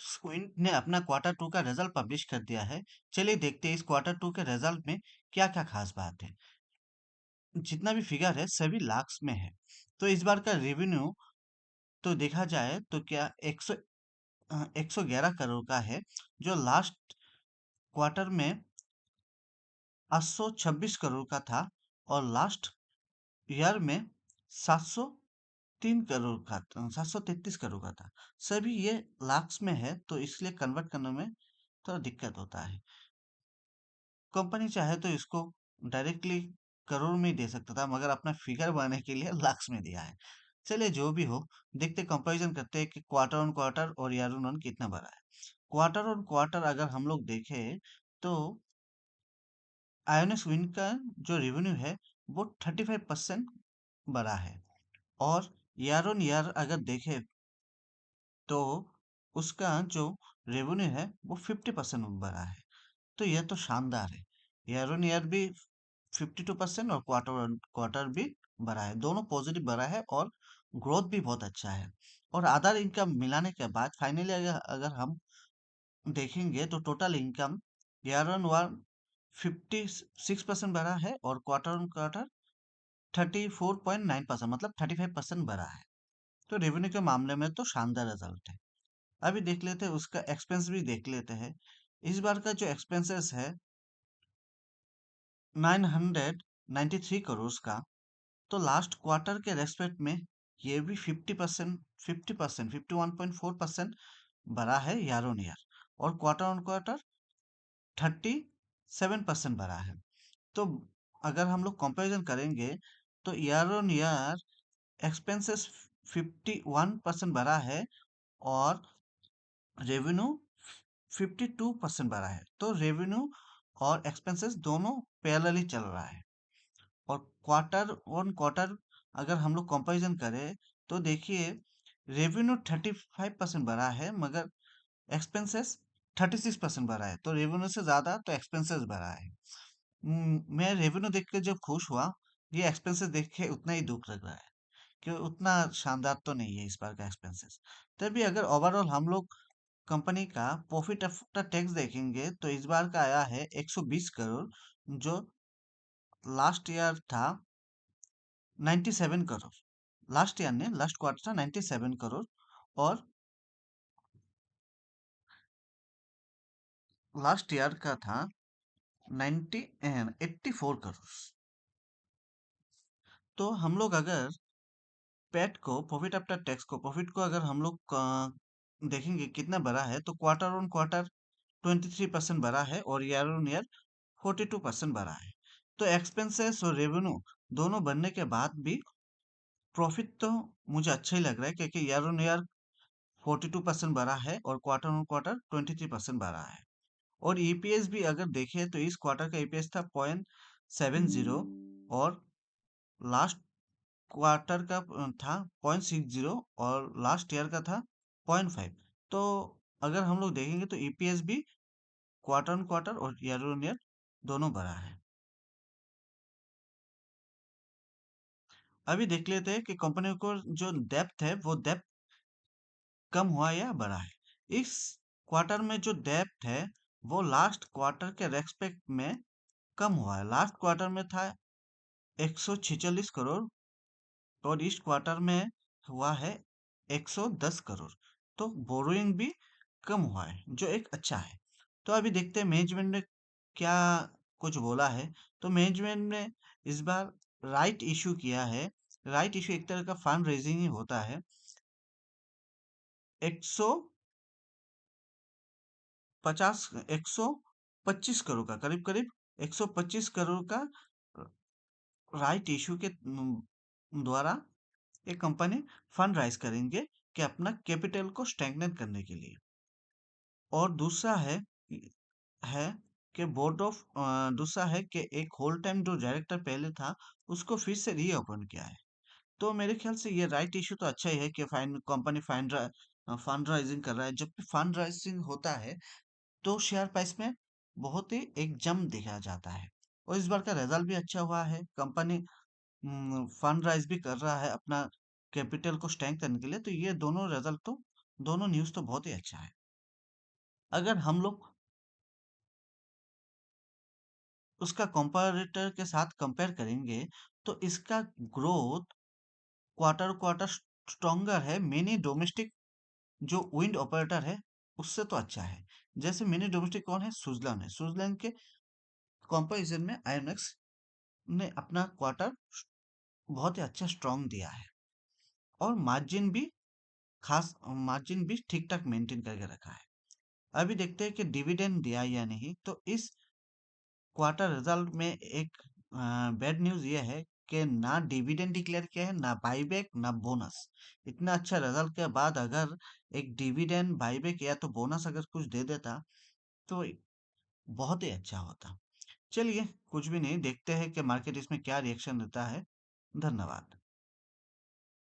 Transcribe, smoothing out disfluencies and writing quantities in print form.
Squint ने अपना quarter to का रिजल्ट पब्लिश कर दिया है। चलिए देखते हैं इस क्वार्टर टू के रिजल्ट में क्या क्या खास बात है। जितना भी फिगर है सभी लाख्स में है। तो इस बार का रेवेन्यू तो देखा जाए तो क्या 111 करोड़ का है, जो लास्ट क्वार्टर में 826 करोड़ का था और लास्ट ईयर में 703 करोड़ का 733 करोड़ का था। सभी ये लाख्स में है तो इसलिए कन्वर्ट करने में थोड़ा दिक्कत होता है। कंपनी चाहे तो इसको डायरेक्टली करोड़ में ही दे सकता था, मगर अपना फिगर बनाने के लिए लाख्स में दिया है। चलिए जो भी हो, देखते कंपैरिजन करते हैं कि क्वार्टर ऑन क्वार्टर और ईयर ऑन ईयर कितना बड़ा है। क्वार्टर ऑन क्वार्टर अगर हम लोग देखें तो आयोनिक्स विंड का जो रेवेन्यू है वो 35% बढ़ा है, और ईयर ऑन ईयर अगर देखें तो उसका जो रेवेन्यू है वो 50% बढ़ा है। तो यह तो शानदार है। ईयर ऑन ईयर भी 52% और क्वार्टर ऑन क्वार्टर भी बढ़ा है, दोनों पॉजिटिव बढ़ा है और ग्रोथ भी बहुत अच्छा है। और अदर इनकम मिलाने के बाद फाइनली अगर अगर हम देखेंगे तो total income year on year 56% बढ़ा है और क्वार्टर ऑन क्वार्टर 34.9% मतलब 35% बढ़ा है। तो रेवेन्यू के मामले में तो शानदार रिजल्ट है। अभी देख लेते हैं उसका एक्सपेंस भी देख लेते हैं। इस बार का जो एक्सपेंसेस है 993 करोड़ का, तो लास्ट क्वार्टर के रेस्पेक्ट में ये भी 51.4% बढ़ा है ईयर ऑन ईयर, और क्वार्टर ऑन क्वार्टर 37% बढ़ा है। तो अगर हम लोग कंपैरिजन करेंगे तो ईयर ऑन ईयर एक्सपेंसेस 51% बढ़ा है और रेवेन्यू 52% बढ़ा है। तो रेवेन्यू और एक्सपेंसेस दोनों पैरेलली चल रहा है। और क्वार्टर ऑन क्वार्टर अगर हम लोग कंपैरिजन करें तो देखिए रेवेन्यू 35% बढ़ा है, मगर एक्सपेंसेस 36% बढ़ा है। तो रेवेन्यू से ज्यादा तो एक्सपेंसेस बढ़ा है। मैं रेवेन्यू देख के जब खुश हुआ, ये एक्सपेंसेस देख के उतना ही दुख लग रहा है कि उतना शानदार तो नहीं है इस बार का एक्सपेंसेस। तभी अगर ओवरऑल हम लोग कंपनी का प्रॉफिट आफ्टर टैक्स देखेंगे तो इस बार का आया है 120 करोड़, जो लास्ट ईयर था 97 करोड़। लास्ट ईयर ने लास्ट क्वार्टर था 97 करोड़, और लास्ट ईयर का था 84 करोड़। तो हम लोग अगर पेट को प्रॉफिट आफ्टर टैक्स को प्रॉफिट को अगर हम लोग देखेंगे कितना बड़ा है, तो क्वार्टर ऑन क्वार्टर 23% बढ़ा है और ईयर ऑन ईयर 42% बढ़ा है। तो एक्सपेंसेस और रेवेन्यू दोनों बढ़ने के बाद भी प्रॉफिट तो मुझे अच्छा ही लग रहा है, क्योंकि ईयर ऑन ईयर 42% बढ़ा है और क्वार्टर ऑन क्वार्टर 23% बढ़ा है। और ईपीएस भी अगर देखें तो इस क्वार्टर का ईपीएस था 0.70, और लास्ट क्वार्टर का था 0.60, और लास्ट ईयर का था 0.5। तो अगर हम लोग देखेंगे तो ईपीएस भी क्वार्टर ऑन क्वार्टर और ईयर ऑन ईयर दोनों बढ़ा है। अभी देख लेते हैं कि कंपनी को जो डेप्थ है वो डेप्थ कम हुआ या बढ़ा है। इस क्वार्टर में जो डेप्थ है वो लास्ट क्वार्टर के रेस्पेक्ट में कम हुआ है। लास्ट क्वार्टर में था 146 करोड़, और इस क्वार्टर में हुआ है 110 करोड़। तो बोरोइंग भी कम हुआ है, जो एक अच्छा है। तो अभी देखते हैं मैनेजमेंट ने क्या कुछ बोला है। तो मैनेजमेंट ने इस बार राइट इशू किया है। राइट इशू एक तरह का फंड रेजिंग ही होता है। 150 125 करोड़ का, करीब करीब 125 करोड़ का राइट इशू के द्वारा एक कंपनी फंड राइज करेंगे कि अपना कैपिटल को स्ट्रेंथन करने के लिए। और दूसरा है कि बोर्ड ऑफ दूसरा है कि एक होल टाइम जो डायरेक्टर पहले था उसको फिर से रीअपॉइंट किया है। तो मेरे ख्याल से ये राइट इशू तो अच्छा ही है कि फाइन कंपनी फंड राइजिंग कर रहा है। जब भी फंड राइजिंग होता है तो शेयर प्राइस में बहुत ही एक जंप देखा जाता है। और इस बार का रिजल्ट भी अच्छा हुआ है। कंपनी फंड राइज भी कर रहा है अपना कैपिटल को स्ट्रेंथ करने के लिए। तो ये दोनों रिजल्ट तो दोनों न्यूज़ तो बहुत ही अच्छा है। अगर हम लोग उसका कंपैरेटर के साथ कंपेयर करेंगे तो इसका ग्रोथ क्वार्टर क्वार्टर स्ट्रॉन्गर है मिनी डोमेस्टिक जो विंड ऑपरेटर है उससे तो अच्छा है। जैसे मिनी डोमेस्टिक कौन है? सुजलैंड है। सुजलैंड के कंपैरिजन में आयोनिक्स ने अपना क्वार्टर बहुत ही अच्छा स्ट्रॉन्ग दिया है और मार्जिन भी ठीक ठाक मेंटेन करके रखा है। अभी देखते हैं कि डिविडेंड दिया या नहीं। तो इस क्वार्टर रिजल्ट में एक बैड न्यूज ये है कि ना डिविडेंड डिक्लेयर किया है, ना बाईबैक, ना बोनस। इतना अच्छा रिजल्ट के बाद अगर एक डिविडेंड, बाईबैक या तो बोनस अगर कुछ दे देता तो बहुत ही अच्छा होता। चलिए, कुछ भी नहीं, देखते हैं कि मार्केट इसमें क्या रिएक्शन देता है। धन्यवाद।